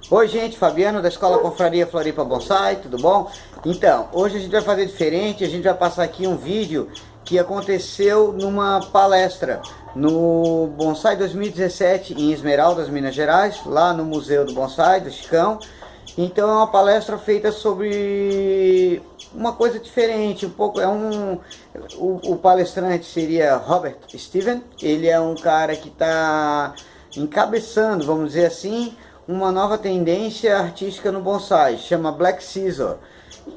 Oi gente, Fabiano da Escola Confraria Floripa Bonsai, tudo bom? Então, hoje a gente vai fazer diferente, a gente vai passar aqui um vídeo que aconteceu numa palestra no Bonsai 2017 em Esmeraldas, Minas Gerais, lá no Museu do Bonsai, do Chicão. Então é uma palestra feita sobre uma coisa diferente, um pouco, o palestrante seria Robert Steven, ele é um cara que está encabeçando, vamos dizer assim, uma nova tendência artística no bonsai, chama Black Scissor,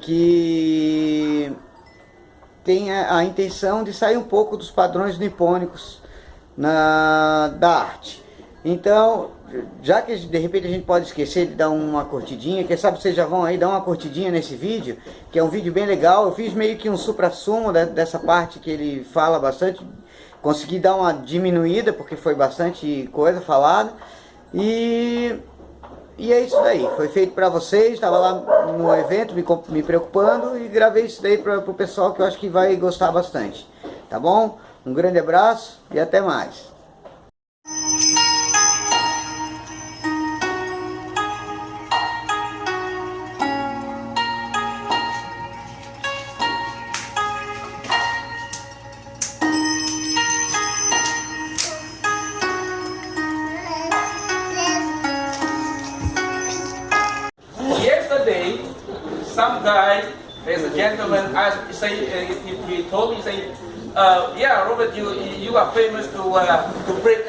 que tem a intenção de sair um pouco dos padrões nipônicos da arte. Então, já que de repente a gente pode esquecer de dar uma curtidinha, quem sabe vocês já vão aí dar uma curtidinha nesse vídeo, que é um vídeo bem legal. Eu fiz meio que um supra-sumo dessa parte que ele fala bastante, consegui dar uma diminuída porque foi bastante coisa falada. E é isso daí, foi feito para vocês, estava lá no evento me preocupando e gravei isso daí para o pessoal que eu acho que vai gostar bastante. Tá bom? Um grande abraço e até mais. Yesterday, some guy, there's a gentleman, he told me, yeah, Robert, you are famous to break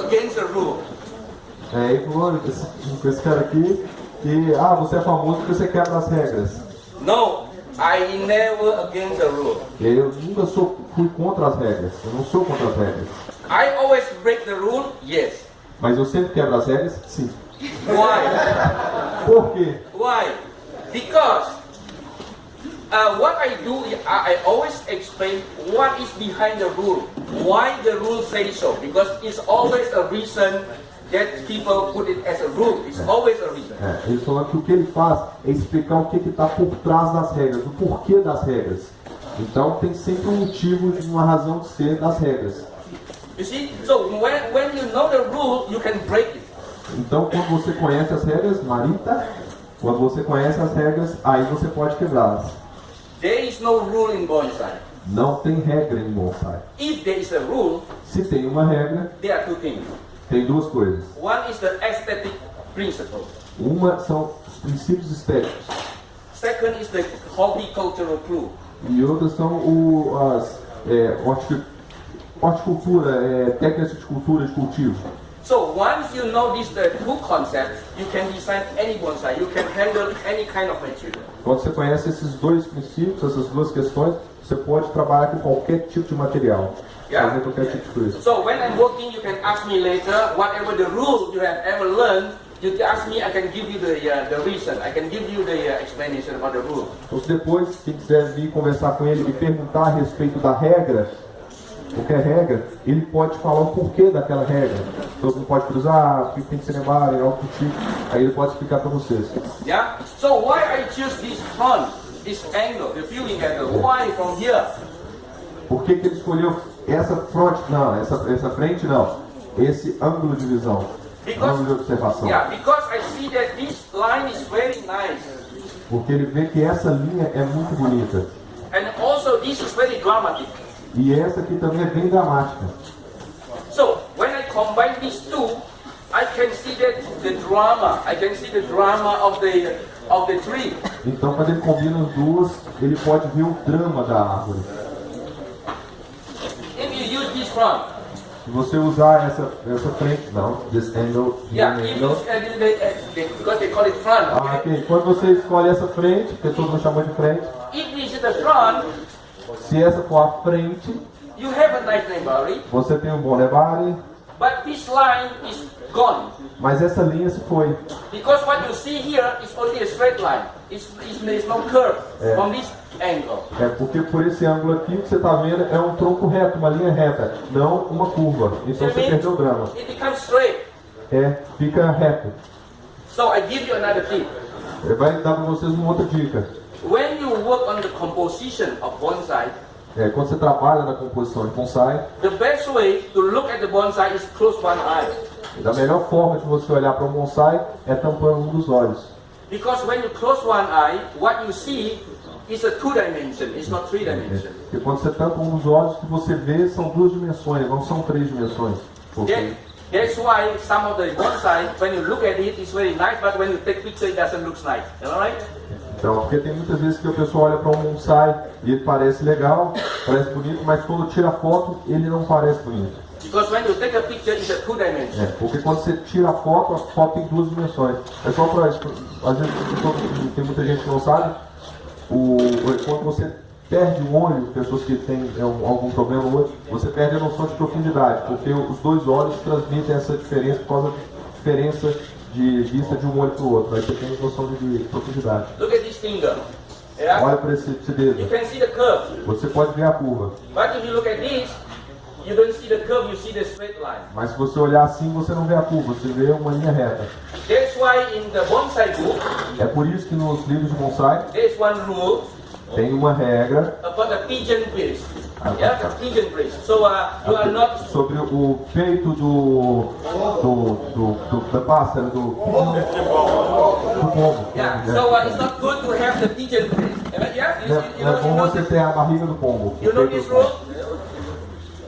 against the rule. E falou com esse cara aqui que, você é famoso porque você quebra as regras. No, I never against the rule. Eu nunca fui contra as regras, eu não sou contra as regras. I always break the rule, yes. Mas eu sempre quebro as regras, sim. Why? Por quê? Why? Because what I do, I always explain what is behind the rule. Why the rule says so? Because it's always a reason that people put it as a rule. It's always a reason. Ele falou que o que ele faz é explicar o que está por trás das regras, o porquê das regras. Então tem sempre um motivo, uma razão de ser das regras. You see, so when you know the rule, you can break it. Então quando você conhece as regras, Marita, quando você conhece as regras, aí você pode quebrá-las. There is no rule in bonsai. Não tem regra em bonsai. If there is a rule, Se tem uma regra, there are two things. tem duas coisas. One is the aesthetic principle. Uma são os princípios estéticos Second is the horticultural clue. e outras são horticultura, técnicas de cultura, de cultivo. So once you know these two concepts, you can design any bonsai. You can handle any kind of material. Quando você conhece esses dois princípios, essas duas questões, você pode trabalhar com qualquer tipo de material, fazer qualquer tipo de coisa. So when I'm working, you can ask me later, whatever the rule you have ever learned, you ask me, I can give you the reason. I can give you the explanation about the rule. Então, se depois, quem quiser vir conversar com ele e perguntar a respeito da regra, qualquer regra, ele pode falar o porquê daquela regra. Todo mundo pode cruzar, o que tem que ser lembrado, algo do tipo. Aí ele pode explicar para vocês. Yeah. So why I choose this front, this angle, the viewing angle? Why from here? Por que ele escolheu essa frente? Não, essa frente não. Esse ângulo de visão, ângulo de observação. Yeah, because I see that this line is very nice. Porque ele vê que essa linha é muito bonita. And also this is very dramatic. E essa aqui também é bem dramática. So when I combine these two, I can see that the drama. I can see the drama of the tree. Então, quando ele combina as duas, ele pode ver o drama da árvore. If you use this front, Se você usar essa frente, não, this angle, yeah, if you angle. because they call it front. Ok. Quando você escolhe essa frente, que todo mundo chamou de frente, If this is the front, se essa for a frente, you have a nice nebari, você tem um bom nebari, but this line is gone. mas essa linha se foi. Because what you see here is only a straight line. There's no curve from this angle. É porque por esse ângulo aqui, o que você está vendo é um tronco reto, uma linha reta, não uma curva. Então você perdeu o drama. It becomes straight. Fica reto. So I give you another tip. Vai dar para vocês uma outra dica. When you work on the composition of bonsai, Quando você trabalha na composição de bonsai, the best way to look at the bonsai is close one eye. Da melhor forma de você olhar para um bonsai é tampando um dos olhos. Because when you close one eye, what you see is a 2-dimension, it's not 3-dimension. Porque quando você tampa um dos olhos, o que você vê são 2 dimensões, não são 3 dimensões. That's why some of the bonsai, when you look at it, it's very nice, but when you take picture, it doesn't look nice. You know, right? Então, porque tem muitas vezes que o pessoal olha para um bonsai e ele parece legal, parece bonito, mas quando tira a foto, ele não parece bonito. Because when you take a picture, it's a 2-dimension. Porque quando você tira a foto tem 2 dimensões. É só para, às vezes, tem muita gente que não sabe, quando você perde um olho, pessoas que têm algum problema no olho, você perde a noção de profundidade, porque os 2 olhos transmitem essa diferença por causa da diferença de vista de um olho para o outro. Aí você tem noção de profundidade. Look at this finger. Yeah? Olha para esse You dedo. can see the curve. Você pode ver a curva. But if you look at this, you don't see the curve, you see the straight line. Mas se você olhar assim, você não vê a curva, você vê uma linha reta. That's why in the bonsai book, É por isso que nos livros de bonsai there's one rule tem uma regra about the pigeon breast. Yeah, the pigeon breast. So you are not. sobre o peito do pássaro, do pombo. Yeah. So it's not good to have the pigeon breast. Yeah. You É bom know você ter a barriga do pombo. You know this rule?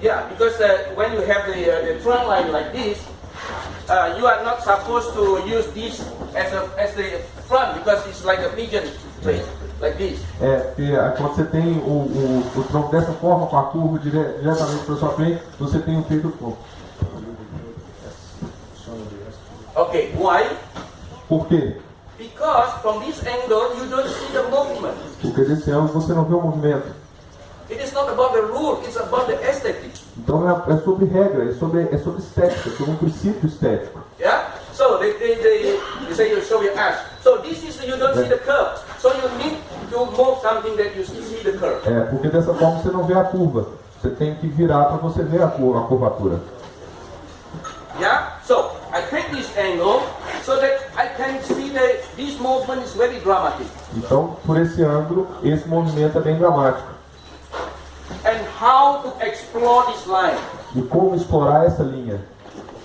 Yeah, because when you have the trunk line like this, you are not supposed to use this as the front because it's like a pigeon place, like this. Porque quando você tem o tronco dessa forma, com a curva diretamente para sua frente, você tem o peito do pombo. Okay, why? Por quê? Because from this angle you don't see the movement. Porque desse ângulo você não vê o movimento. It is not about the rule, it's about the aesthetic. Então é sobre regra, é sobre estética, é sobre um princípio estético. Yeah? So they say you show your ass. So this is you don't see the curve. So you need to move something that you see the curve. Porque dessa forma você não vê a curva. Você tem que virar para você ver a curvatura. Yeah? So I take this angle so that I can see that this movement is very dramatic. Então, por esse ângulo, esse movimento é bem dramático. And how to explore this line? E como explorar essa linha?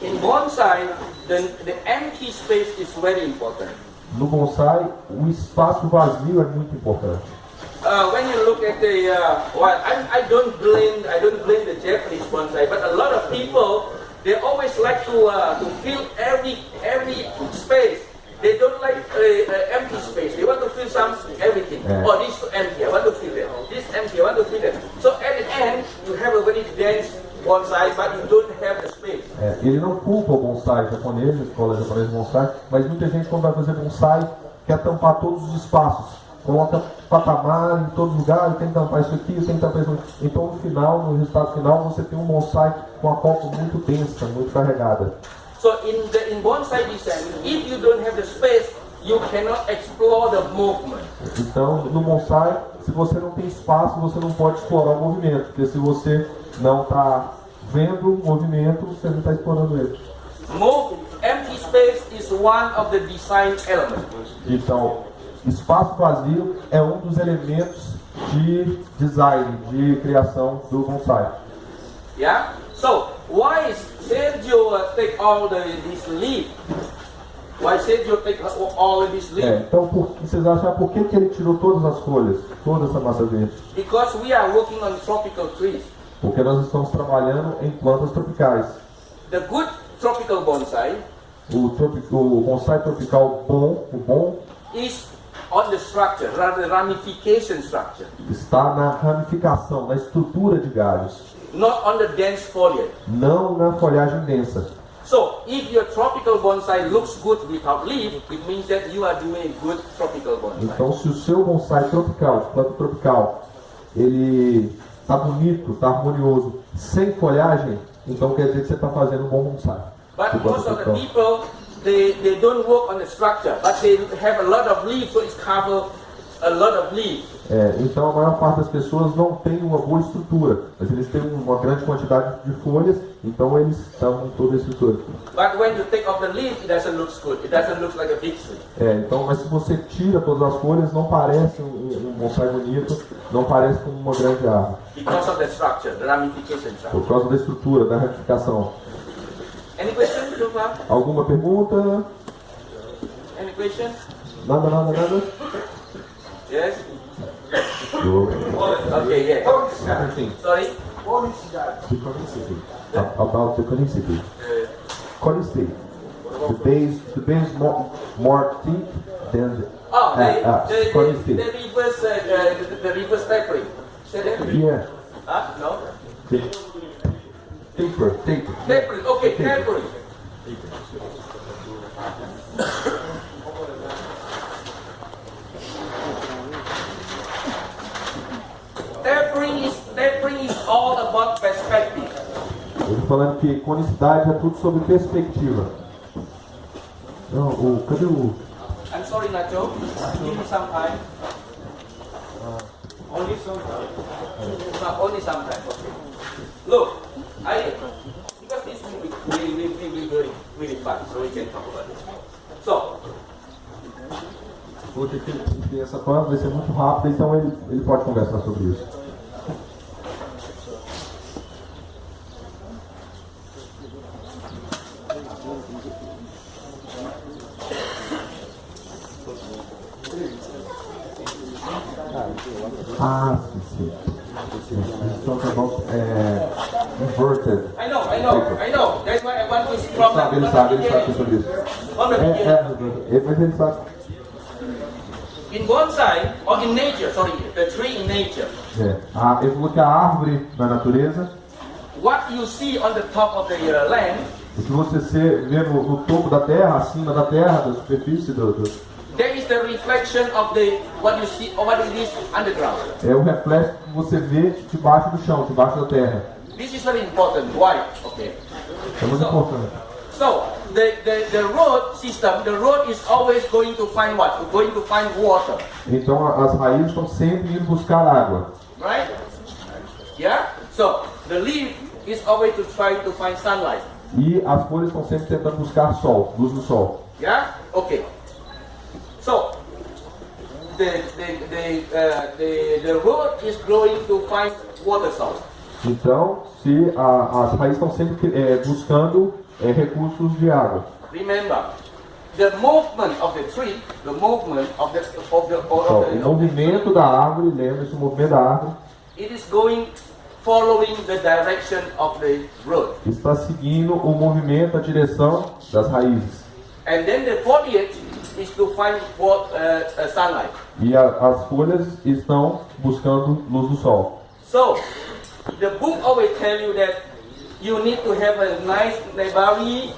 In bonsai, the empty space is very important. No bonsai, o espaço vazio é muito importante. When you look at the, well, I don't blame the Japanese bonsai, but a lot of people they always like to fill every space. They don't like empty space. They want to fill everything. Oh, this is empty. I want to fill it. This empty. I want to fill it. So at the end, you have a very dense bonsai, but you don't have the space. Ele não culpa o bonsai japonês, a escola japonesa de bonsai, mas muita gente quando vai fazer bonsai quer tampar todos os espaços. Coloca patamar em todo lugar, tem que tampar isso aqui, tem que tampar isso aqui. Então no final, no resultado final, você tem um bonsai com a copa muito densa, muito carregada. So in bonsai design, if you don't have the space, you cannot explore the movement. Então, no bonsai, se você não tem espaço, você não pode explorar o movimento, porque se você não está vendo o movimento, você não está explorando ele. Empty space is one of the design elements. Então, espaço vazio é um dos elementos de design, de criação do bonsai. Yeah. So why Sergio take all this leaf? Why Sergio take all of this leaf? Então, vocês acham por que ele tirou todas as folhas, toda essa massa verde? Because we are working on tropical trees. Porque nós estamos trabalhando em plantas tropicais. The good tropical bonsai O bonsai tropical bom is on the structure, rather ramification structure. Está na ramificação, na estrutura de galhos. Not on the dense foliage. Não na folhagem densa. So, if your tropical bonsai looks good without leaf, it means that you are doing good tropical bonsai. Então, se o seu bonsai tropical, de planta tropical, ele está bonito, está harmonioso, sem folhagem, então quer dizer que você está fazendo um bom bonsai. But most of the people, they don't work on the structure, but they have a lot of leaves, so it's covered a lot of leaves. Então a maior parte das pessoas não tem uma boa estrutura, mas eles têm uma grande quantidade de folhas, então eles estão com toda a estrutura. But when you take off the leaf, it doesn't look good. It doesn't look like a big tree. Então, mas se você tira todas as folhas, não parece um bonsai bonito, não parece como uma grande árvore. Because of the structure, the ramification structure. Por causa da estrutura, da ramificação. Any question so far? Alguma pergunta? Any question? Nada? Yes? Okay, yeah. Sorry? The chronicity. About the chronicity. Chronicity. The base more thick than the chronicity. the reverse tapering. Say that? Yeah. No? Taper. Tapering, okay, tapering. Tapering is all about perspective. Eu tô falando que conicidade é tudo sobre perspectiva. Não, cadê o... I'm sorry, Nacho. Give me some time. Only some time. No, only some time. Okay. Look, because this will be really fun, so we can talk about it. So, Porque essa prova vai ser muito rápida, então ele pode conversar sobre isso. Sim. Let's talk about inverted. I know. That's why I want to stop. Ele sabe sobre isso. Mas ele sabe. In bonsai, or in nature, sorry, the tree in nature, Eu falou que a árvore na natureza, what you see on the top of the land, o que você vê no topo da terra, acima da terra, da superfície there is the reflection of what you see or what it is underground. é o reflexo que você vê debaixo do chão, debaixo da terra. This is very important. Why? Okay. É muito importante. So the root system, the root is always going to find what? Going to find water. Então as raízes estão sempre indo buscar água. Right? Yeah? So the leaf is always trying to find sunlight. E as folhas estão sempre tentando buscar sol, luz do sol. Yeah? Okay. So the root is growing to find water source. Então, se as raízes estão sempre buscando recursos de água. Remember, the movement of the tree, the movement of the O movimento da árvore, lembre-se, o movimento da árvore, it is going following the direction of the root. está seguindo o movimento, a direção das raízes. And then the foliage is to find sunlight. E as folhas estão buscando luz do sol. So, the book always tell you that you need to have a nice nebari.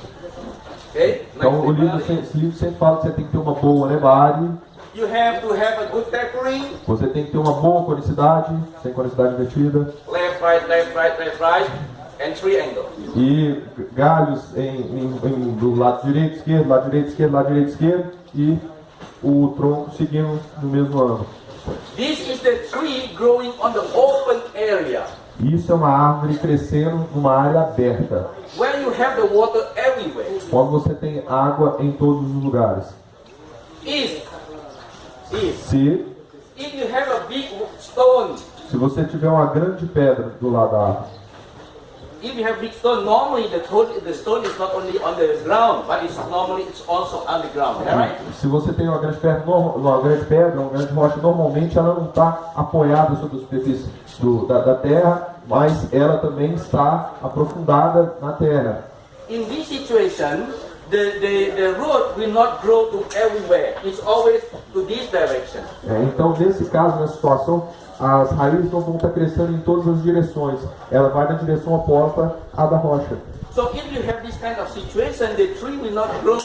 Okay? Então o livro sempre fala que você tem que ter uma boa nebari, You have to have a good tapering. você tem que ter uma boa conicidade, sem conicidade invertida. Left, right, and triangle. E galhos do lado direito, esquerdo, lado direito, esquerdo, lado direito, esquerdo, e o tronco seguindo no mesmo ângulo. This is the tree growing on the open area. Isso é uma árvore crescendo numa área aberta, Where you have the water everywhere. onde você tem água em todos os lugares. If Se you have a big stone, Se você tiver uma grande pedra do lado da árvore, if you have big stone, normally the stone is not only on the ground, but it's also on the ground, right? se você tem uma grande pedra, uma grande rocha, normalmente ela não está apoiada sobre a superfície da terra, mas ela também está aprofundada na terra. In this situation, the root will not grow to everywhere. It's always to this direction. Então, nesse caso, nessa situação, as raízes não vão estar crescendo em todas as direções. Ela vai na direção oposta à da rocha. So if you have this kind of situation, the tree will not grow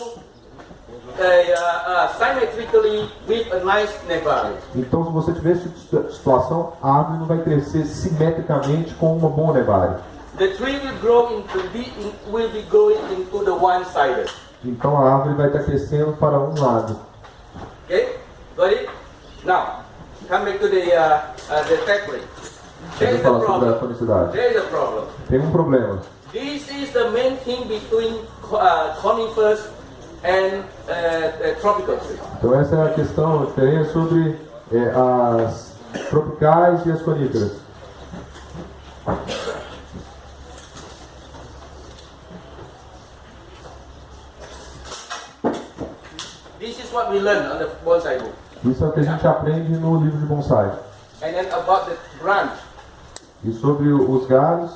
symmetrically with a nice nebari. Então, se você tiver esse tipo de situação, a árvore não vai crescer simetricamente com uma boa nebari. The tree will be going into the one-sided. Então, a árvore vai estar crescendo para um lado. Okay, got it? Now, come back to the tapering. There is a Falar sobre a problem. felicidade. There is a problem. Tem um problema. This is the main thing between conifers and tropical trees. Então, essa é a questão, a diferença sobre as tropicais e as coníferas. This is what we learn on the bonsai book. Isso é o que a gente aprende no livro de bonsai. And then about the branch. E sobre os galhos,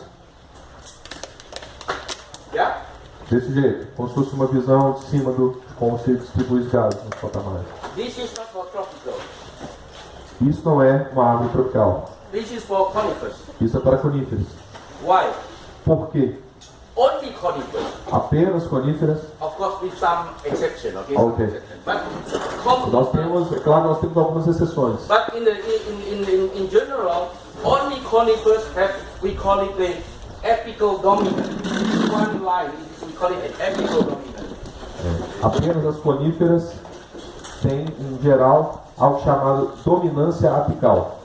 Yeah? desse jeito, como se fosse uma visão de cima de como se distribui os galhos nos patamares. This is not for tropical. Isso não é uma árvore tropical. This is for conifers. Isso é para coníferas. Why? Por quê? Only conifers. Apenas coníferas. Of course, with some exception, okay? Okay. Some exception. But Nós temos, é claro, nós temos algumas exceções. But in general, only conifers have, we call it the apical dominant. One line, we call it an apical dominant. Apenas as coníferas têm, em geral, algo chamado dominância apical.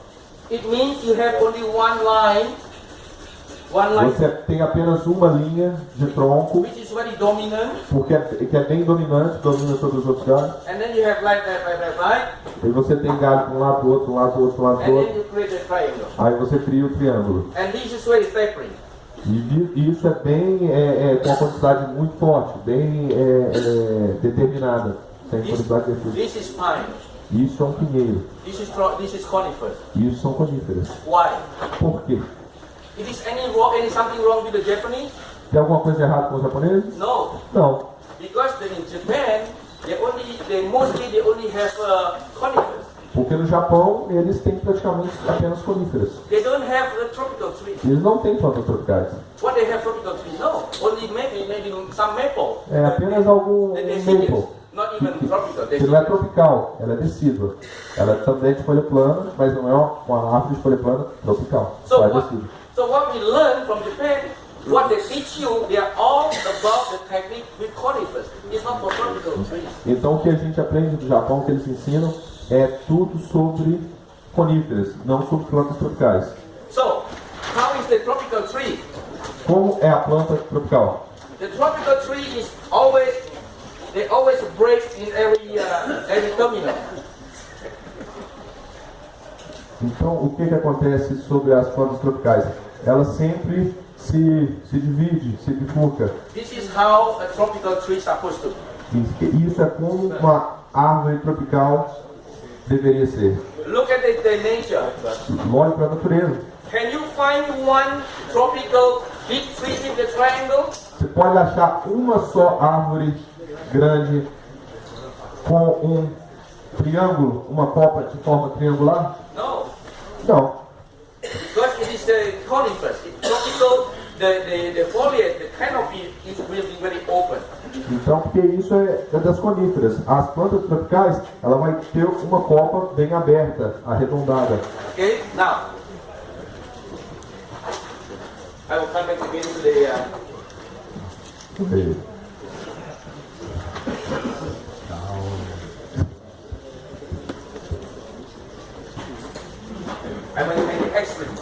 It means you have only one line, Você tem apenas uma linha de tronco, which is very dominant, que é bem dominante, domina sobre os outros galhos. and then you have like that, E você tem galho para um lado do outro, um lado do outro, um lado and do then outro. you create a triangle. Aí você cria o triângulo. And this is very tapering. E isso é bem, com uma quantidade muito forte, bem determinada, sem quantidade de This is pine. Isso é um pinheiro. This is conifers. Isso são coníferas. Why? Por quê? It is something wrong with the Japanese? Tem alguma coisa errada com os japoneses? No, Não. because then in Japan, they mostly only have conifers. Porque no Japão eles têm praticamente apenas coníferas. They don't have tropical trees. Eles não têm plantas tropicais. What they have tropical trees? No, only maybe some maple. É apenas algum The maple. deciduous, not even tropical. Que não é tropical, ela é decídua. Ela é também de folha plana, mas não é uma árvore de folha plana tropical. So Só é what, decídua. so what we learn from Japan, what they teach you, they are all about the technique with conifers. It's not for tropical trees. Então o que a gente aprende do Japão, que eles ensinam, é tudo sobre coníferas, não sobre plantas tropicais. So, how is the tropical tree? Como é a planta tropical? The tropical tree is always, they always break in every terminal. Então o que acontece sobre as plantas tropicais? Ela sempre se divide, se bifurca. This is how a tropical tree is supposed to be. Isso é como uma árvore tropical deveria ser. Look at the nature. Olhe para a natureza. Can you find one tropical big tree in the triangle? Você pode achar uma só árvore grande com um triângulo, uma copa de forma triangular? No, Não. because it is the conifers. It's tropical. The foliage, the canopy will be very open. Então, porque isso é das coníferas. As plantas tropicais, ela vai ter uma copa bem aberta, arredondada. Okay, now I will come back again to the. I'm going to make it extreme.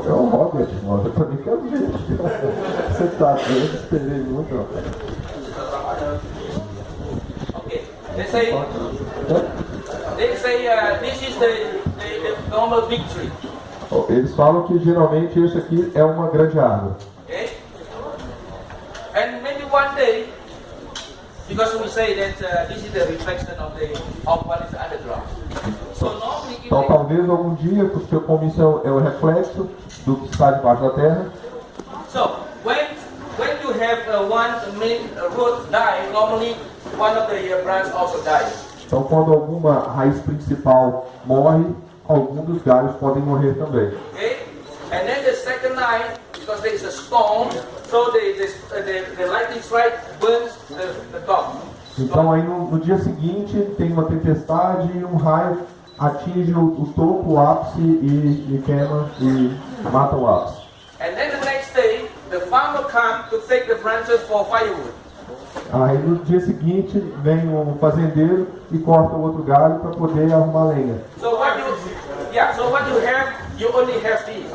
É um Robert, mano. Eu também quero ver. Você tá doido, esperei muito, rapaz. Okay, they say this is the normal big tree. Eles falam que geralmente isso aqui é uma grande árvore. Okay, and maybe one day, because we say that this is the reflection of what is underground. So normally, if Então they, talvez algum dia, porque como isso é o reflexo do que está debaixo da terra. so when you have one main root die, normally one of the branch also dies. Então quando alguma raiz principal morre, alguns dos galhos podem morrer também. Okay, and then the second night, because there is a storm, so the lightning strike burns the top. Então aí no dia seguinte tem uma tempestade e um raio atinge o topo, o ápice e queima e mata o ápice. And then the next day, the farmer comes to take the branches for firewood. Aí no dia seguinte vem um fazendeiro e corta o outro galho para poder arrumar lenha. So what you have, you only have these.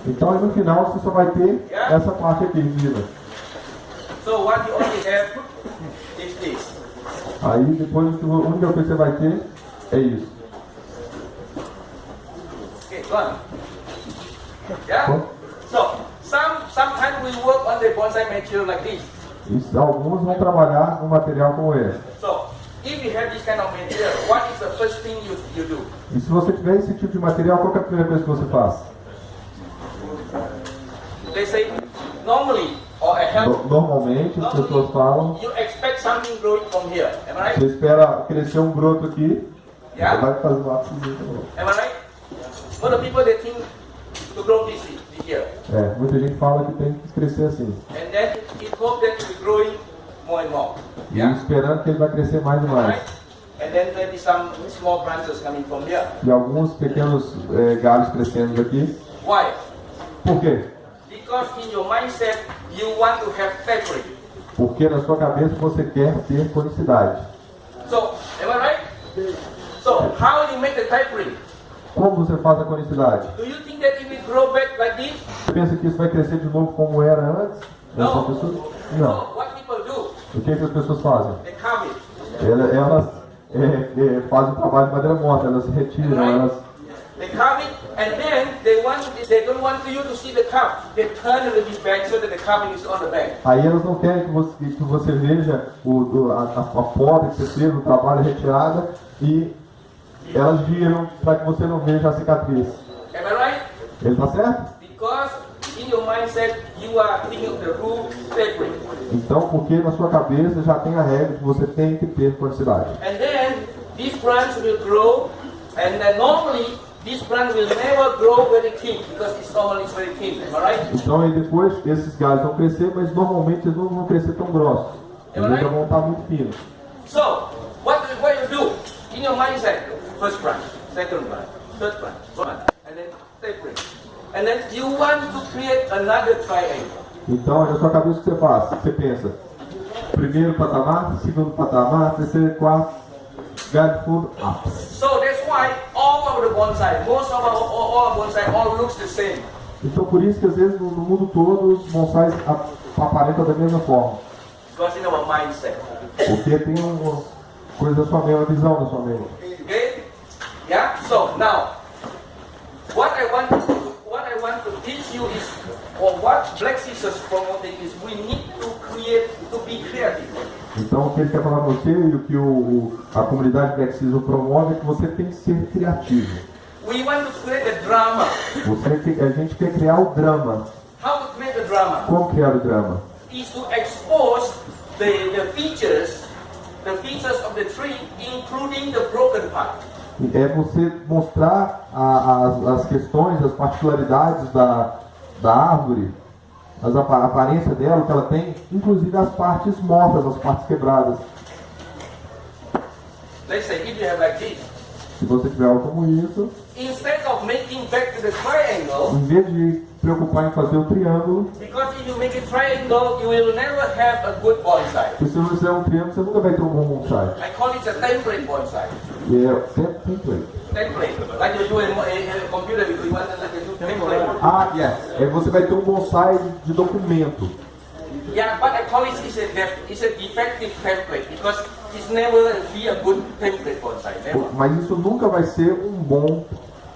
Então aí no final você só vai ter essa parte aqui, viva. So what you only have is this. Aí depois a única coisa que você vai ter é isso. Okay, go on. Yeah? So sometimes we work on the bonsai material like this. E alguns vão trabalhar no material como esse. So if you have this kind of material, what is the first thing you do? E se você tiver esse tipo de material, qual que é a primeira coisa que você faz? They say normally or a help. Normalmente as pessoas falam, You expect something growing from here. Am I right? você espera crescer um broto aqui, você Yeah. vai fazer um ápice também. Am I right? But the people they think to grow this here. É, muita gente fala que tem que crescer assim. And then it hope that it will growing more and more. E Yeah. esperando que ele vai crescer mais e mais. Right? And then maybe some small branches coming from here. E alguns pequenos galhos crescendo daqui. Why? Por quê? Because in your mindset you want to have tapering. Porque na sua cabeça você quer ter conicidade. So am I right? So how do you make the tapering? Como você faz a conicidade? Do you think that it will grow back like this? Você pensa que isso vai crescer de novo como era antes? Essa No. pessoa? So Não. what people do? O que as pessoas fazem? They carve it. Elas fazem o trabalho de madeira morta, elas se retiram, elas... They carve it and then they don't want you to see the carve. They turn a little bit back so that the carving is on the back. Aí elas não querem que você veja a foto que você fez, o trabalho retirada, e elas giram para que você não veja a cicatriz. Am I right? Ele tá certo? Because in your mindset you are thinking of the rule tapering. Então, porque na sua cabeça já tem a regra que você tem que ter conicidade. And then this branch will grow, and then normally this branch will never grow very thin because it's normally very thin. Am I right? Então, aí depois esses galhos vão crescer, mas normalmente eles não vão crescer tão grossos. Eles já vão estar muito finos. So what you do in your mindset? First branch, second branch, third branch, and then tapering. And then you want to create another triangle. Então, na sua cabeça o que você faz? Você pensa, primeiro patamar, segundo patamar, terceiro, quarto, galho de fundo, ápice. So that's why all of the bonsai, most of all bonsai, all looks the same. Então, por isso que às vezes no mundo todo os bonsais aparentam da mesma forma. Because in our mindset. Porque tem uma coisa da sua mente, uma visão da sua mente. Okay? Yeah? So now, what I want to teach you is, or what Black Scissors promoting is, we need to create, to be creative. Então, o que ele quer falar para você e o que a comunidade Black Scissors promove é que você tem que ser criativo. We want to create a drama. A gente quer criar o drama. How to create a drama? Como criar o drama? Is to expose the features of the tree, including the broken part. É você mostrar as questões, as particularidades da árvore, a aparência dela, que ela tem, inclusive as partes mortas, as partes quebradas. Let's say if you have like this, Se você tiver algo como isso, instead of making back to the triangle, em vez de preocupar em fazer o triângulo, because if you make a triangle, you will never have a good bonsai. porque se você fizer um triângulo, você nunca vai ter um bom bonsai. I call it a template bonsai. E é sempre template. Template, like you do in a computer, you want to template. Ah, yes. Aí você vai ter um bonsai de documento. Yeah, but I call it is a defective template because it's never be a good template bonsai. Never. Mas isso nunca vai ser um bom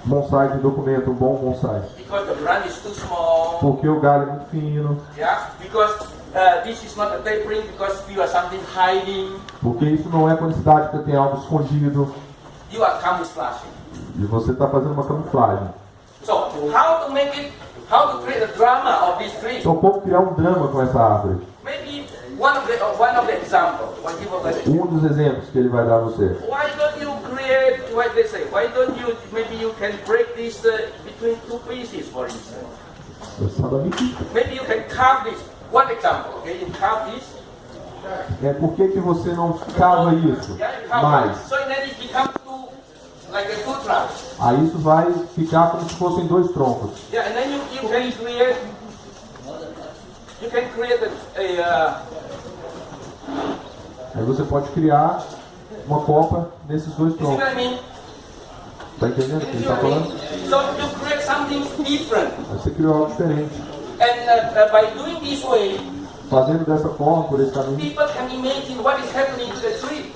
bonsai de documento, um bom bonsai. Because the branch is too small. Porque o galho é muito fino. Yeah, because this is not a tapering because you are something hiding. Porque isso não é conicidade, porque tem algo escondido. You are camouflaging. E você está fazendo uma camuflagem. So how to make it? How to create a drama of this tree? Então como criar um drama com essa árvore? Maybe one of the examples. Um dos exemplos que ele vai dar a você. Why don't you create? What they say? Why don't you? Maybe you can break this between two pieces, for instance. Maybe you can carve this. One example. Okay, you carve this. Por que você não cava isso? Yeah, you carve Mais. it. So then it becomes like a two trunks. Aí isso vai ficar como se fossem dois troncos. Yeah, and then you can create a Aí você pode criar uma copa nesses dois you see what troncos. I mean? Tá entendendo o que ele está falando? So you create something different. Aí você criou algo diferente. And by doing this way, Fazendo dessa forma, por esse caminho, people can imagine what is happening to the tree.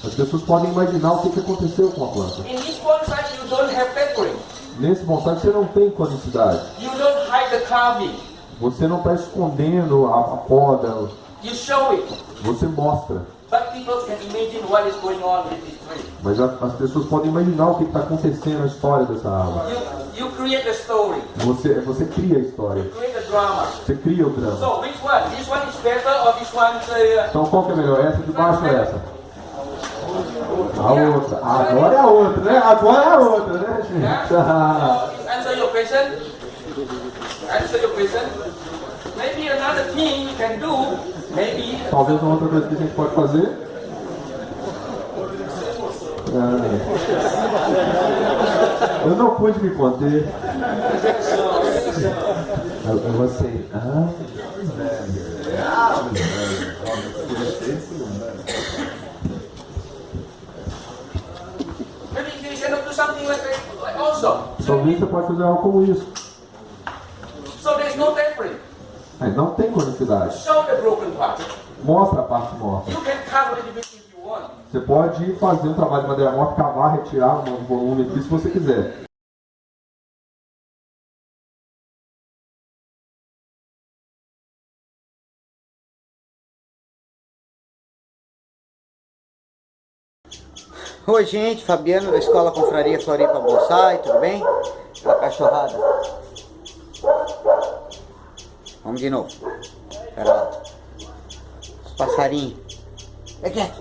as pessoas podem imaginar o que aconteceu com a planta. In this bonsai, you don't have tapering. Nesse bonsai você não tem conicidade. You don't hide the carving. Você não está escondendo a poda, You show it. você mostra. But people can imagine what is going on with this tree. Mas as pessoas podem imaginar o que está acontecendo na história dessa árvore. You create a story. Você cria a história. Create a drama. Você cria o drama. So which one? This one is better or this one is Então qual que é melhor? Essa de baixo ou essa? A outra. Agora é a outra, né? Agora é a outra, né, gente? yeah? So answer your question. Answer your question. Maybe another thing you can do. Maybe. Talvez uma outra coisa que a gente pode fazer. Eu não pude me conter. Eu gostei. Maybe you cannot do something like also. Talvez você pode fazer algo como isso. So there's no tapering. Não tem conicidade. Show the broken part. Mostra a parte morta. You can cover a little bit if you want. Você pode fazer um trabalho de madeira morta, cavar, retirar um volume aqui se você quiser. Oi gente, Fabiano da Escola Confraria Floripa Bonsai, tudo bem? A cachorrada. Vamos de novo. Pera lá. Os passarinhos. É quieto.